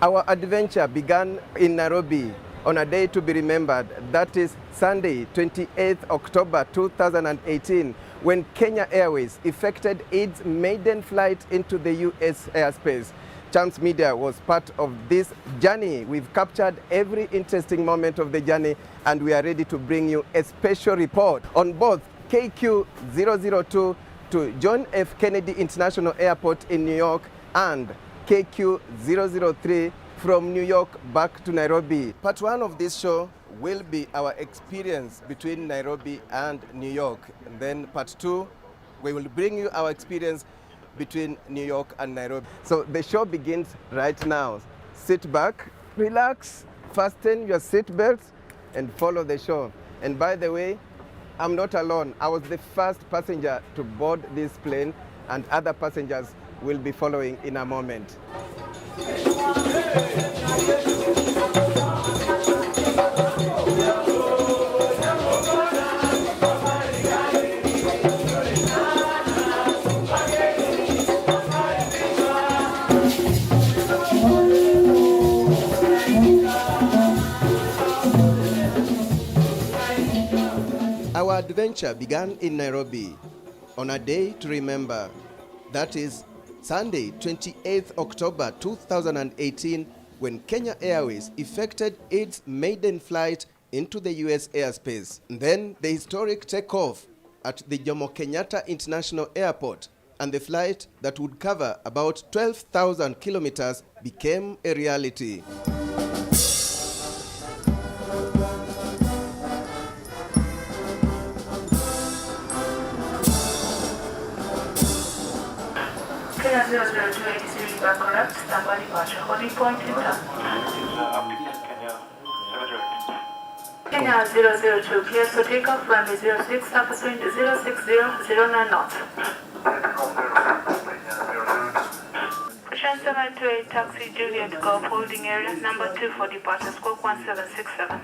Our adventure began in Nairobi on a day to be remembered. That is Sunday, 28th October 2018, when Kenya Airways effected its maiden flight into the US airspace. Chams Media was part of this journey. We've captured every interesting moment of the journey, and we are ready to bring you a special report on both KQ002 to John F. Kennedy International Airport in New York and KQ003 from New York back to Nairobi. Part one of this show will be our experience between Nairobi and New York. And then part two, we will bring you our experience between New York and Nairobi. So the show begins right now. Sit back, relax, fasten your seatbelts, and follow the show. And by the way, I'm not alone. I was the first passenger to board this plane, and other passengers will be following in a moment. Our adventure began in Nairobi on a day to remember. That is Sunday, 28th October 2018, when Kenya Airways effected its maiden flight into the US airspace. Then the historic takeoff at the Jomo Kenyatta International Airport, and the flight that would cover about 12,000 kilometers became a reality. Kenya 00283 back correct, standby departure, holding point in turn. Kenya 002, clear for takeoff, runway 06, surface wind 06009 knots. Ocean 728, taxi Juliet Golf, holding area, number 2 for departure, squawk 1767.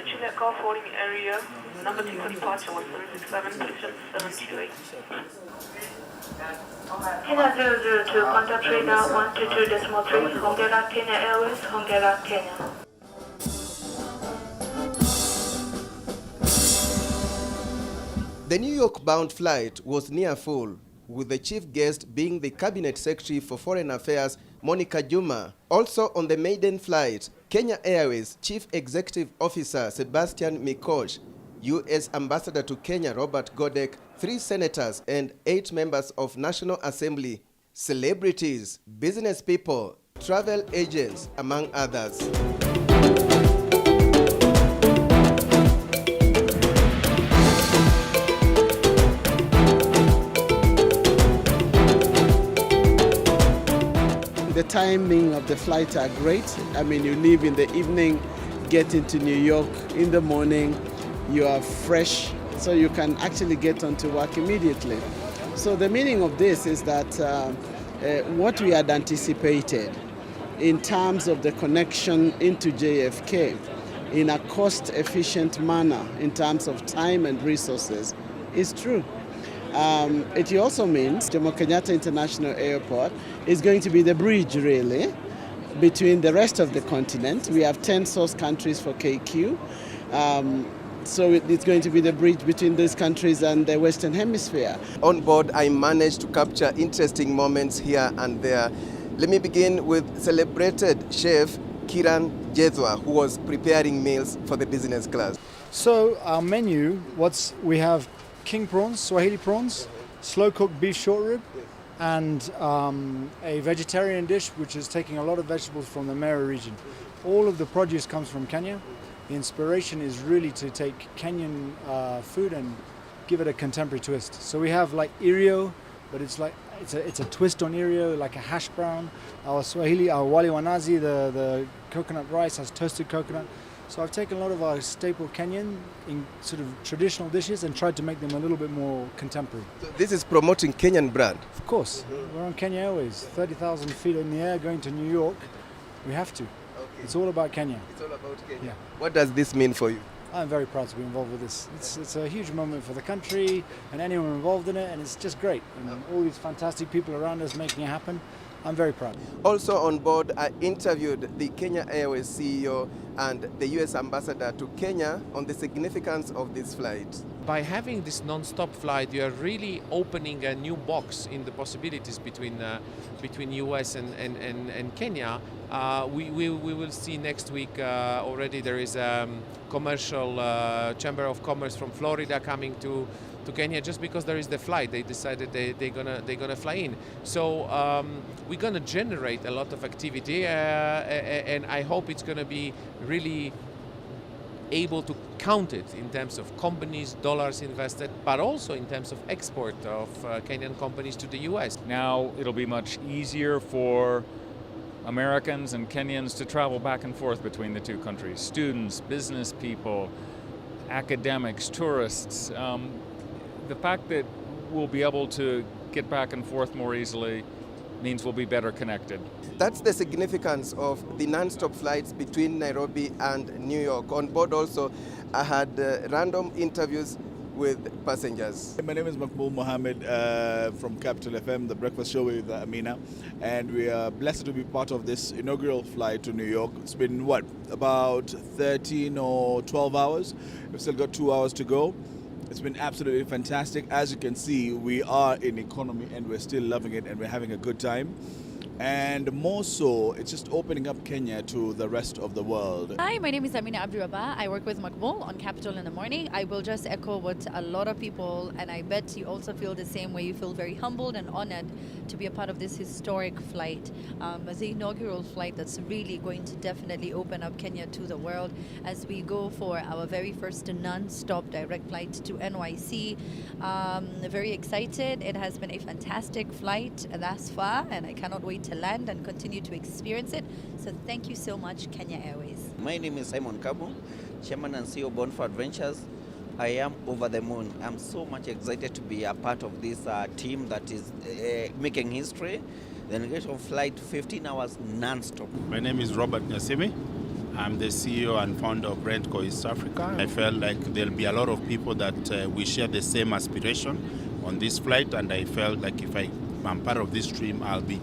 Juliet Golf, holding area, number 2 for departure, 1767, 728. Kenya 002, contact radar 122.3, Hongera Kenya Airways, Hongera Kenya. The New York-bound flight was near full, with the chief guest being the Cabinet Secretary for Foreign Affairs, Monica Juma. Also on the maiden flight, Kenya Airways Chief Executive Officer Sebastian Mikosh, U.S. Ambassador to Kenya Robert Godek, 3 senators and 8 members of National Assembly, celebrities, business people, travel agents, among others. The timing of the flights are great. I mean, you leave in the evening, get into New York in the morning, you are fresh, so you can actually get onto work immediately. So the meaning of this is that what we had anticipated in terms of the connection into JFK in a cost-efficient manner in terms of time and resources is true. It also means Jomo Kenyatta International Airport is going to be the bridge, really, between the rest of the continent. We have 10 source countries for KQ. So it's going to be the bridge between these countries and the Western Hemisphere. On board, I managed to capture interesting moments here and there. Let me begin with celebrated chef Kiran Jethwa, who was preparing meals for the business class. So our menu, we have king prawns, Swahili prawns, slow-cooked beef short rib, and a vegetarian dish which is taking a lot of vegetables from the Meru region. All of the produce comes from Kenya. The inspiration is really to take Kenyan food and give it a contemporary twist. So we have like irio, but it's a twist on irio, like a hash brown. Our Swahili, our wali wanazi, the coconut rice has toasted coconut. So I've taken a lot of our staple Kenyan in sort of traditional dishes and tried to make them a little bit more contemporary. So this is promoting Kenyan brand? Of course. We're on Kenya Airways, 30,000 feet in the air going to New York. We have to. Okay. It's all about Kenya. It's all about Kenya. Yeah. What does this mean for you? I'm very proud to be involved with this. It's a huge moment for the country and anyone involved in it, and it's just great. And all these fantastic people around us making it happen. I'm very proud. Also on board, I interviewed the Kenya Airways CEO and the US ambassador to Kenya on the significance of this flight. By having this non-stop flight, you are really opening a new box in the possibilities between US and Kenya. We will see next week already there is a commercial Chamber of Commerce from Florida coming to Kenya just because there is the flight. They decided they're gonna fly in. So we're gonna generate a lot of activity, and I hope it's gonna be really able to count it in terms of companies, dollars invested, but also in terms of export of Kenyan companies to the US. Now it'll be much easier for Americans and Kenyans to travel back and forth between the two countries. Students, business people, academics, tourists. The fact that we'll be able to get back and forth more easily means we'll be better connected. That's the significance of the non-stop flights between Nairobi and New York. On board also, I had random interviews with passengers. My name is Makbul Mohammed from Capital FM, the breakfast show with Amina, and we are blessed to be part of this inaugural flight to New York. It's been about 13 or 12 hours. We've still got 2 hours to go. It's been absolutely fantastic. As you can see, we are in economy and we're still loving it and we're having a good time. And more so, it's just opening up Kenya to the rest of the world. Hi, my name is Amina Abdurrabah. I work with Makbul on Capital in the Morning. I will just echo what a lot of people, and I bet you also feel the same way. You feel very humbled and honored to be a part of this historic flight, as the inaugural flight that's really going to definitely open up Kenya to the world as we go for our very first non-stop direct flight to NYC. Very excited. It has been a fantastic flight thus far, and I cannot wait to land and continue to experience it. So thank you so much, Kenya Airways. My name is Simon Kabu, Chairman and CEO Bonfire Adventures. I am over the moon. I'm so much excited to be a part of this team that is making history. The inauguration flight 15 hours non-stop. My name is Robert Nyasimi. I'm the CEO and founder of Rentco East Africa. I felt like there'll be a lot of people that we share the same aspiration on this flight, and I felt like if I'm part of this team, I'll be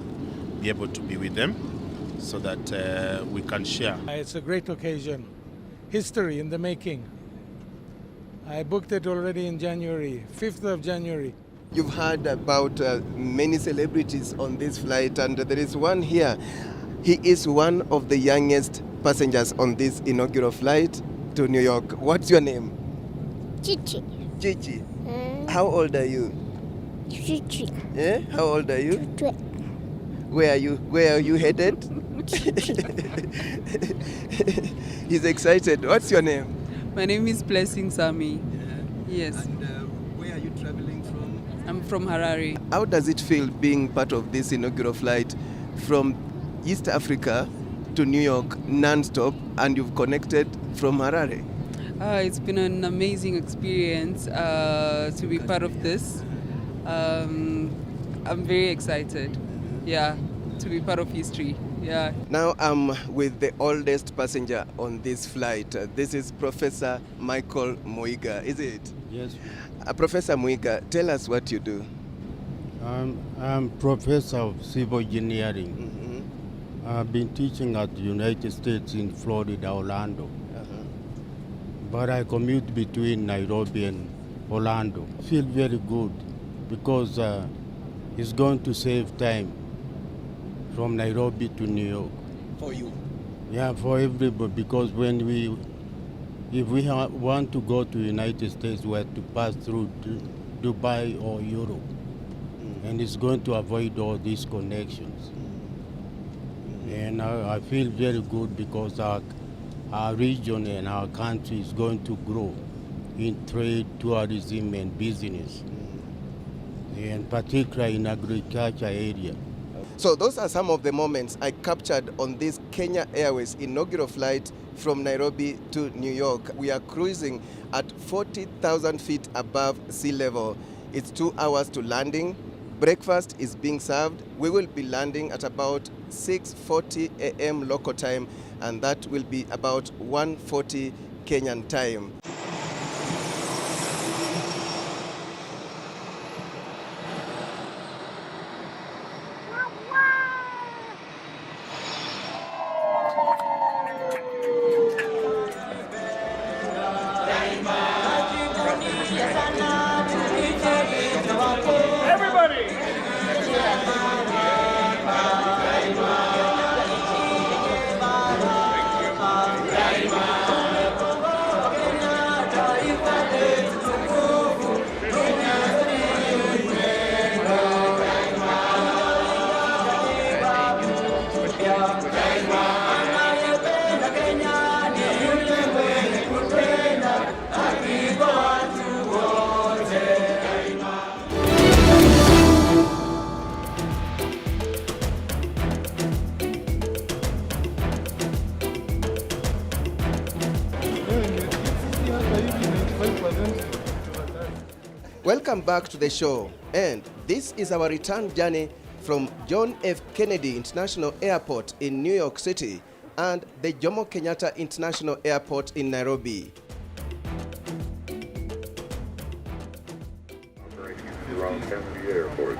able to be with them so that we can share. It's a great occasion, history in the making. I booked it already in January, 5th of January. You've heard about many celebrities on this flight, and there is one here. He is one of the youngest passengers on this inaugural flight to New York. What's your name? Chichi. Chichi. How old are you? Chichi. Yeah? How old are you? 12. Where are you headed? He's excited. What's your name? My name is Blessing Sami. Yeah. Yes. And where are you traveling from? I'm from Harare. How does it feel being part of this inaugural flight from East Africa to New York non-stop, and you've connected from Harare? It's been an amazing experience to be part of this. I'm very excited. Yeah, to be part of history. Yeah. Now I'm with the oldest passenger on this flight. This is Professor Michael Muiga, is it? Yes. Professor Muiga, tell us what you do. I'm professor of civil engineering. Mm-hmm. I've been teaching at the United States in Florida, Orlando. Uh-huh. But I commute between Nairobi and Orlando. I feel very good because it's going to save time from Nairobi to New York. For you? Yeah, for everybody, because if we want to go to United States, we have to pass through Dubai or Europe. And it's going to avoid all these connections. And I feel very good because our region and our country is going to grow in trade, tourism, and business, and particularly in agriculture area. So those are some of the moments I captured on this Kenya Airways inaugural flight from Nairobi to New York. We are cruising at 40,000 feet above sea level. It's 2 hours to landing. Breakfast is being served. We will be landing at about 6:40 a.m. local time, and that will be about 1:40 Kenyan time. Welcome back to the show, and this is our return journey from John F. Kennedy International Airport in New York City and the Jomo Kenyatta International Airport in Nairobi. Around Kennedy Airport.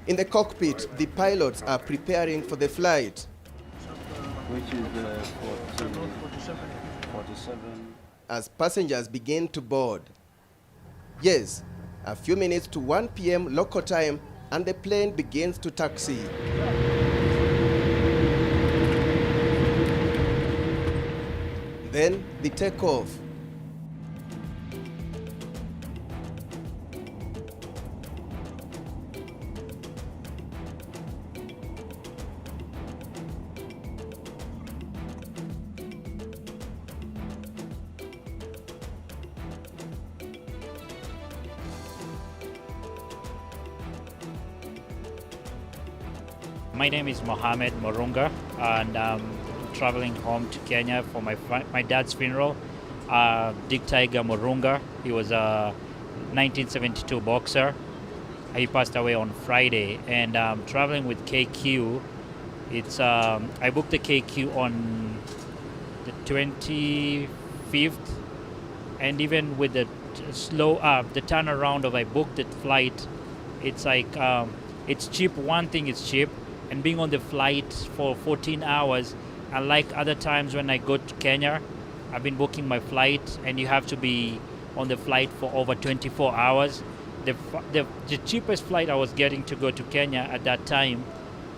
In the cockpit, the pilots are preparing for the flight. Which is 47. As passengers begin to board. Yes, a few minutes to 1 p.m. local time and the plane begins to taxi. Then the takeoff. My name is Mohammed Morunga, and I'm traveling home to Kenya for my dad's funeral. Dick Tiger Morunga, he was a 1972 boxer. He passed away on Friday, and I'm traveling with KQ. It's I booked the KQ on the 25th, and even with the the turnaround of I booked the flight, it's like it's cheap. One thing is cheap. And being on the flight for 14 hours, unlike other times when I go to Kenya, I've been booking my flight and you have to be on the flight for over 24 hours. The cheapest flight I was getting to go to Kenya at that time,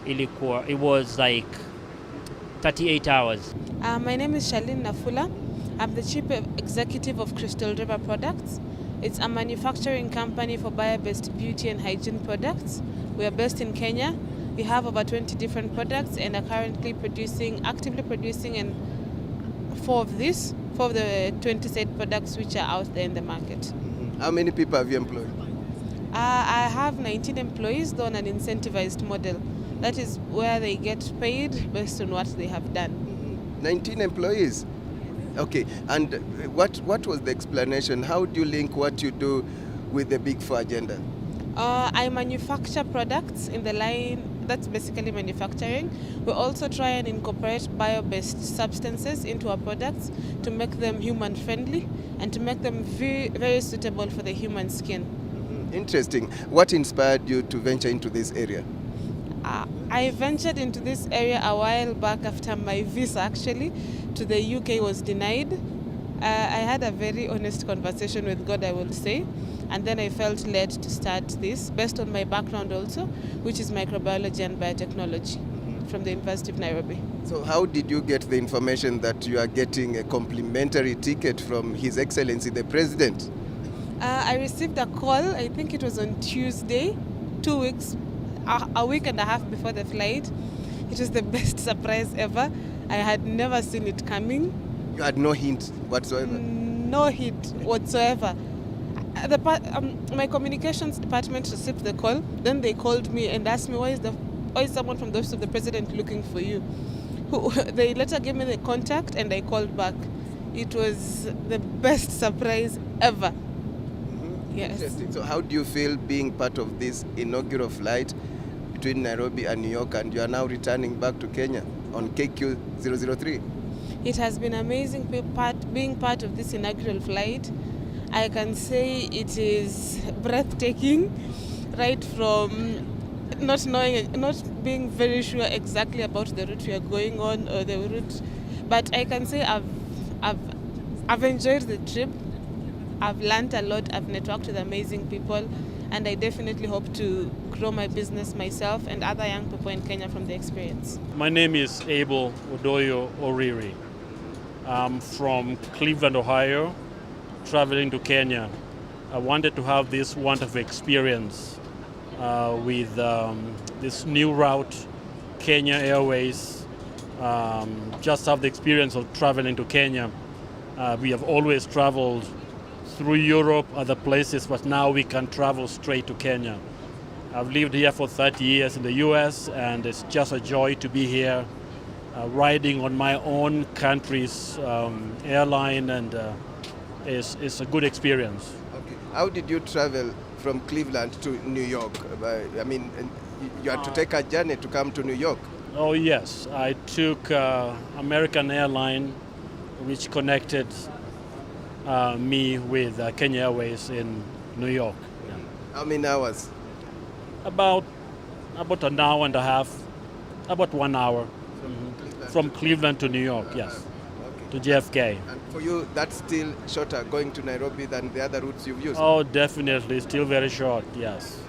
it was like 38 hours. My name is Charlene Nafula. I'm the Chief Executive of Crystal River Products. It's a manufacturing company for bio-based beauty and hygiene products. We are based in Kenya. We have over 20 different products and are currently actively producing four of the 20 set products which are out there in the market. How many people have you employed? I have 19 employees, though on an incentivized model. That is where they get paid based on what they have done. 19 employees? Okay, and what was the explanation? How do you link what you do with the Big Four agenda? I manufacture products in the line, that's basically manufacturing. We also try and incorporate bio-based substances into our products to make them human-friendly and to make them very, very suitable for the human skin. Interesting. What inspired you to venture into this area? I ventured into this area a while back after my visa actually to the UK was denied. I had a very honest conversation with God, I will say. And then I felt led to start this based on my background also, which is microbiology and biotechnology from the University of Nairobi. So how did you get the information that you are getting a complimentary ticket from His Excellency the President? I received a call, I think it was on Tuesday, 2 weeks, a week and a half before the flight. It was the best surprise ever. I had never seen it coming. You had no hint whatsoever? No hint whatsoever. My communications department received the call. Then they called me and asked me, why is someone from the office of the president looking for you? They later gave me the contact and I called back. It was the best surprise ever. Yes. Interesting. So how do you feel being part of this inaugural flight between Nairobi and New York, and you are now returning back to Kenya on KQ 003? It has been amazing being part of this inaugural flight. I can say it is breathtaking, right from not being very sure exactly about the route we are going on or the route, but I can say I've enjoyed the trip. I've learned a lot. I've networked with amazing people, and I definitely hope to grow my business myself and other young people in Kenya from the experience. My name is Abel Odoyo Oriri. I'm from Cleveland, Ohio, traveling to Kenya. I wanted to have this wonderful experience with this new route, Kenya Airways. Just have the experience of traveling to Kenya. We have always traveled through Europe, other places, but now we can travel straight to Kenya. I've lived here for 30 years in the US, and it's just a joy to be here, riding on my own country's airline and is a good experience. Okay. How did you travel from Cleveland to New York? I mean, you had to take a journey to come to New York. Oh yes, I took American Airline, which connected me with Kenya Airways in New York. Yeah. How many hours? About an hour and a half, about 1 hour from Cleveland to New York. Yes, to JFK. And for you, that's still shorter going to Nairobi than the other routes you've used? Oh, definitely, still very short. Yes,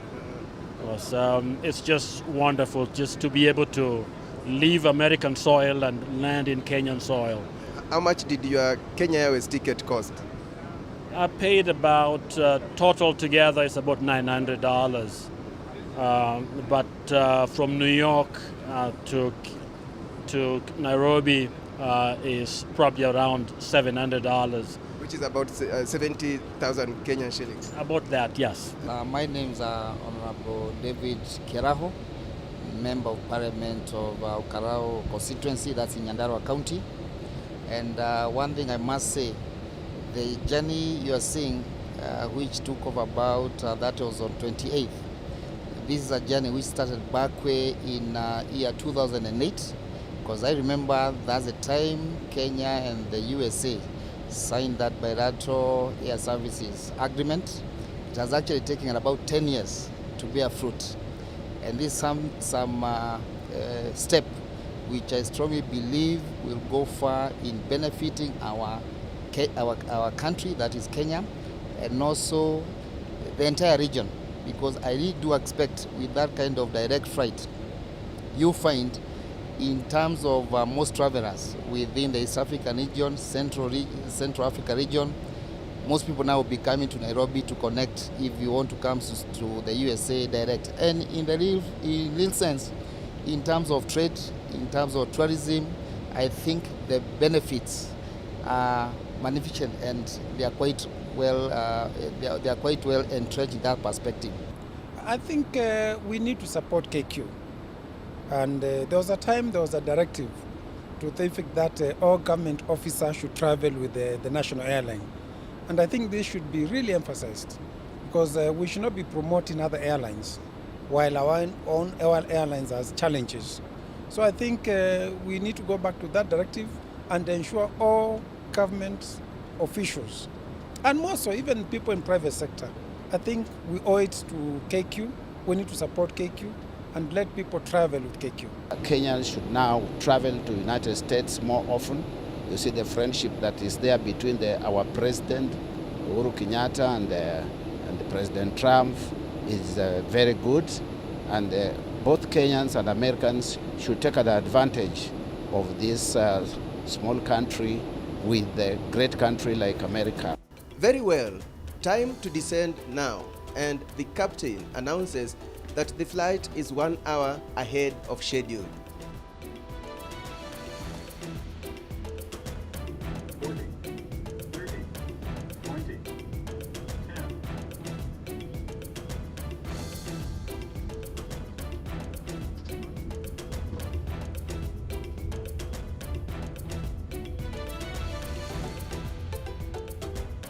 it's just wonderful just to be able to leave American soil and land in Kenyan soil. How much did your Kenya Airways ticket cost? I paid about, total together it's about $900. But from New York to Nairobi is probably around $700. Which is about 70,000 Kenyan shillings. About that, yes. My name is Honorable David Keraho, Member of Parliament of Ukarao constituency, that's in Nyandarua County. And one thing I must say, the journey you are seeing, which took over about, that was on 28th. This is a journey which started back way in year 2008, because I remember that's the time Kenya and the USA signed that bilateral air services agreement. It has actually taken about 10 years to bear fruit. And this is some step which I strongly believe will go far in benefiting our country, that is Kenya, and also the entire region. Because I really do expect with that kind of direct flight, you find in terms of most travelers within the East African region, Central Africa region, most people now will be coming to Nairobi to connect if you want to come to the USA direct. And in real sense, in terms of trade, in terms of tourism, I think the benefits are magnificent and they are quite well entrenched in that perspective. I think we need to support KQ. And there was a directive to the effect that all government officers should travel with the national airline. And I think this should be really emphasized, because we should not be promoting other airlines while our own airlines has challenges. So I think we need to go back to that directive and ensure all government officials, and more so even people in private sector, I think we owe it to KQ. We need to support KQ and let people travel with KQ. Kenyans should now travel to the United States more often. You see the friendship that is there between our president, Uhuru Kenyatta, and President Trump is very good. And both Kenyans and Americans should take advantage of this small country with a great country like America. Very well. Time to descend now. And the captain announces that the flight is 1 hour ahead of schedule.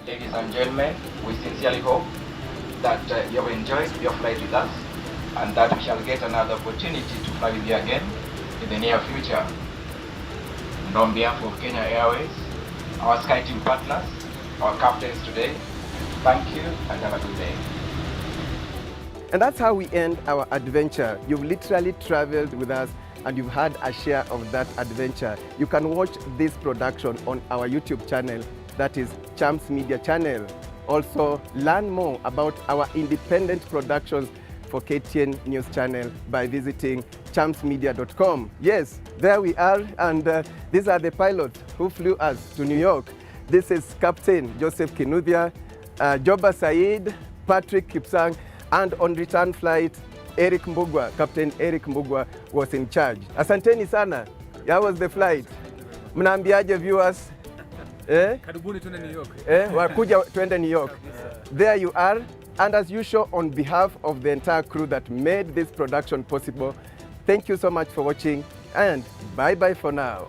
Ladies and gentlemen, we sincerely hope that you have enjoyed your flight with us and that we shall get another opportunity to fly with you again in the near future. And on behalf of Kenya Airways, our SkyTeam partners, our captains today, thank you and have a good day. And that's how we end our adventure. You've literally traveled with us and you've had a share of that adventure. You can watch this production on our YouTube channel, that is Champs Media Channel. Also, learn more about our independent productions for KTN News Channel by visiting champsmedia.com. Yes, there we are, and these are the pilots who flew us to New York. This is Captain Joseph Kinuthia, Joba Said, Patrick Kipsang, and on return flight, Eric Mbugwa, Captain Eric Mbugwa was in charge. Asanteni sana. That was the flight. Mnaambiaje viewers? Karibuni tuende New York. Wakuja tuende New York. There you are. And as usual, on behalf of the entire crew that made this production possible, thank you so much for watching and bye-bye for now.